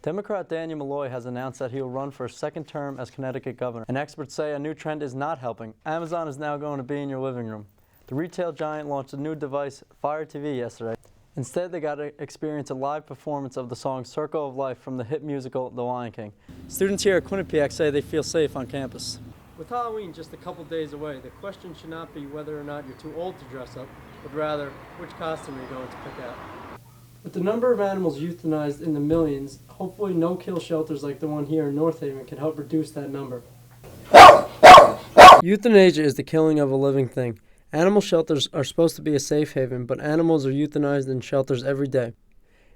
Democrat Daniel Malloy has announced that he will run for a second term as Connecticut governor, and experts say a new trend is not helping. Amazon is now going to be in your living room. The retail giant launched a new device, Fire TV, yesterday. Instead, they got to experience a live performance of the song Circle of Life from the hit musical The Lion King. Students here at Quinnipiac say they feel safe on campus. With Halloween just a couple days away, the question should not be whether or not you're too old to dress up, but rather which costume you're going to pick out. With the number of animals euthanized in the millions, hopefully no-kill shelters like the one here in North Haven can help reduce that number. Euthanasia is the killing of a living thing. Animal shelters are supposed to be a safe haven, but animals are euthanized in shelters every day.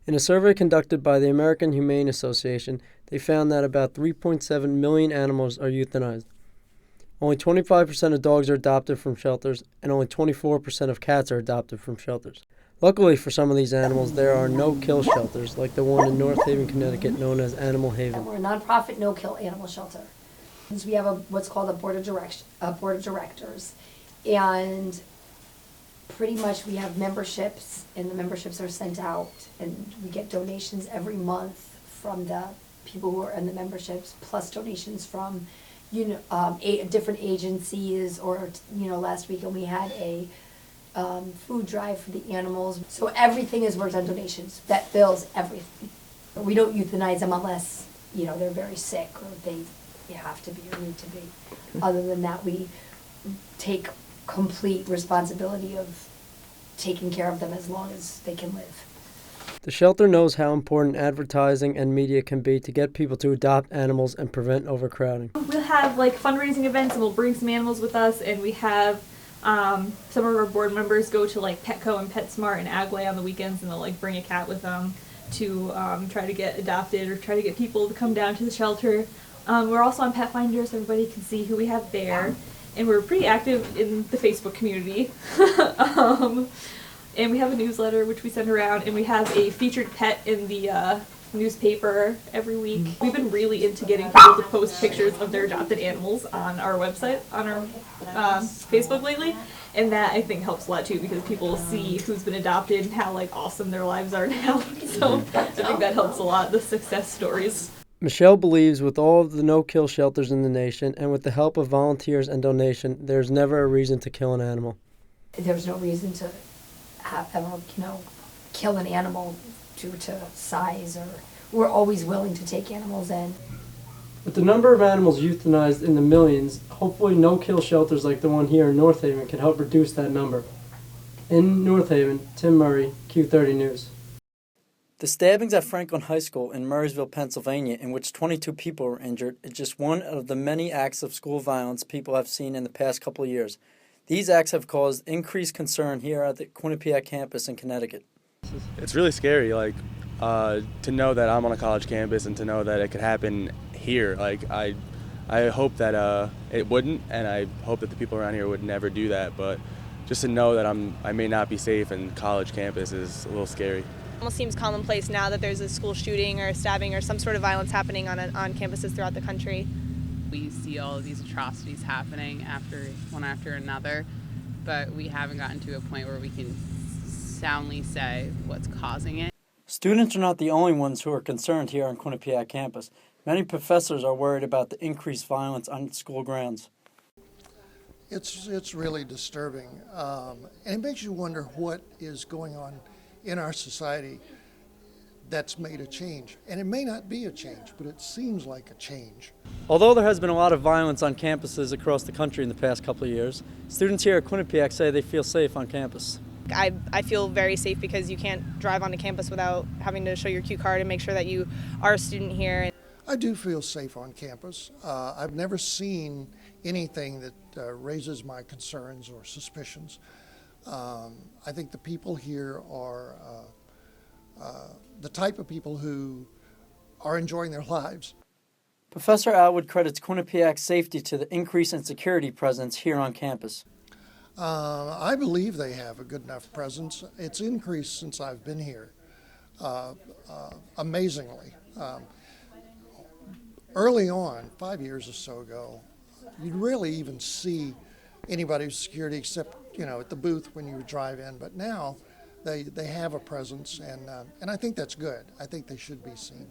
In a survey conducted by the American Humane Association, they found that about 3.7 million animals are euthanized. Only 25% of dogs are adopted from shelters, and only 24% of cats are adopted from shelters. Luckily for some of these animals, there are no-kill shelters, like the one in North Haven, Connecticut, known as Animal Haven. We're a nonprofit no-kill animal shelter. We have what's called a board of directors, and pretty much we have memberships, and the memberships are sent out, and we get donations every month from the people who are in the memberships, plus donations from different agencies, or last weekend we had a food drive for the animals. So everything is worked on donations. That bills everything. We don't euthanize them unless they're very sick or they have to be or need to be. Other than that, we take complete responsibility of taking care of them as long as they can live. The shelter knows how important advertising and media can be to get people to adopt animals and prevent overcrowding. We'll have fundraising events, and we'll bring some animals with us, and we have some of our board members go to Petco and PetSmart and Agway on the weekends, and they'll bring a cat with them to try to get adopted or try to get people to come down to the shelter. We're also on Pet Finder, so everybody can see who we have there, and we're pretty active in the Facebook community. And we have a newsletter which we send around, and we have a featured pet in the newspaper every week. We've been really into getting people to post pictures of their adopted animals on our website, on our Facebook lately, and that I think helps a lot too, because people see who's been adopted and how awesome their lives are now. So I think that helps a lot, the success stories. Michelle believes with all of the no-kill shelters in the nation, and with the help of volunteers and donation, there's never a reason to kill an animal. There's no reason to kill an animal due to size, or we're always willing to take animals in. With the number of animals euthanized in the millions, hopefully no-kill shelters like the one here in North Haven can help reduce that number. In North Haven, Tim Murray, Q30 News. The stabbings at Franklin High School in Murraysville, Pennsylvania, in which 22 people were injured, is just one of the many acts of school violence people have seen in the past couple of years. These acts have caused increased concern here at the Quinnipiac campus in Connecticut. It's really scary, to know that I'm on a college campus and to know that it could happen here. I hope that it wouldn't, and I hope that the people around here would never do that. But just to know that I may not be safe in college campus is a little scary. It almost seems commonplace now that there's a school shooting or a stabbing or some sort of violence happening on campuses throughout the country. We see all of these atrocities happening one after another, but we haven't gotten to a point where we can soundly say what's causing it. Students are not the only ones who are concerned here on Quinnipiac campus. Many professors are worried about the increased violence on school grounds. It's really disturbing, and it makes you wonder what is going on in our society that's made a change. And it may not be a change, but it seems like a change. Although there has been a lot of violence on campuses across the country in the past couple of years, students here at Quinnipiac say they feel safe on campus. I feel very safe because you can't drive onto campus without having to show your Q card and make sure that you are a student here. I do feel safe on campus. I've never seen anything that raises my concerns or suspicions. I think the people here are the type of people who are enjoying their lives. Professor Atwood credits Quinnipiac's safety to the increase in security presence here on campus. I believe they have a good enough presence. It's increased since I've been here, amazingly. Early on, 5 years or so ago, you'd rarely even see anybody with security except, at the booth when you would drive in. But now they have a presence, and I think that's good. I think they should be seen.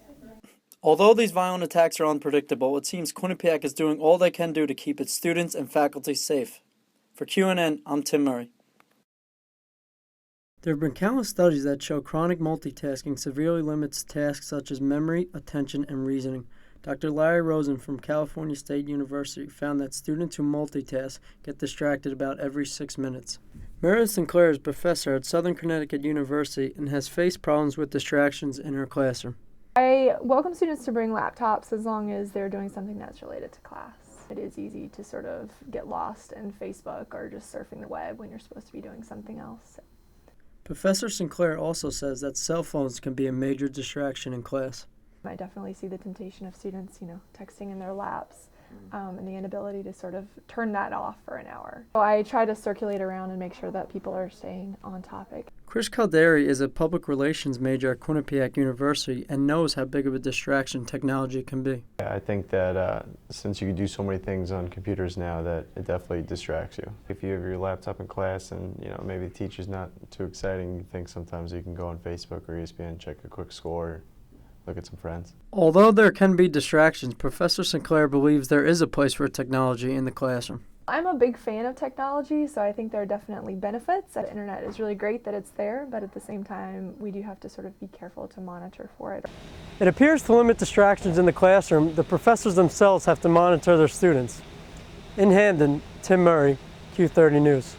Although these violent attacks are unpredictable, it seems Quinnipiac is doing all they can do to keep its students and faculty safe. For QNN, I'm Tim Murray. There have been countless studies that show chronic multitasking severely limits tasks such as memory, attention, and reasoning. Dr. Larry Rosen from California State University found that students who multitask get distracted about every 6 minutes. Meredith Sinclair is a professor at Southern Connecticut University and has faced problems with distractions in her classroom. I welcome students to bring laptops as long as they're doing something that's related to class. It is easy to sort of get lost in Facebook or just surfing the web when you're supposed to be doing something else. Professor Sinclair also says that cell phones can be a major distraction in class. I definitely see the temptation of students, texting in their laps and the inability to sort of turn that off for an hour. So I try to circulate around and make sure that people are staying on topic. Chris Calderi is a public relations major at Quinnipiac University and knows how big of a distraction technology can be. I think that since you can do so many things on computers now, that it definitely distracts you. If you have your laptop in class and maybe the teacher's not too exciting, you think sometimes you can go on Facebook or ESPN, check a quick score, look at some friends. Although there can be distractions, Professor Sinclair believes there is a place for technology in the classroom. I'm a big fan of technology, so I think there are definitely benefits. The internet is really great that it's there, but at the same time, we do have to sort of be careful to monitor for it. It appears to limit distractions in the classroom. The professors themselves have to monitor their students. In Hamden, Tim Murray, Q30 News.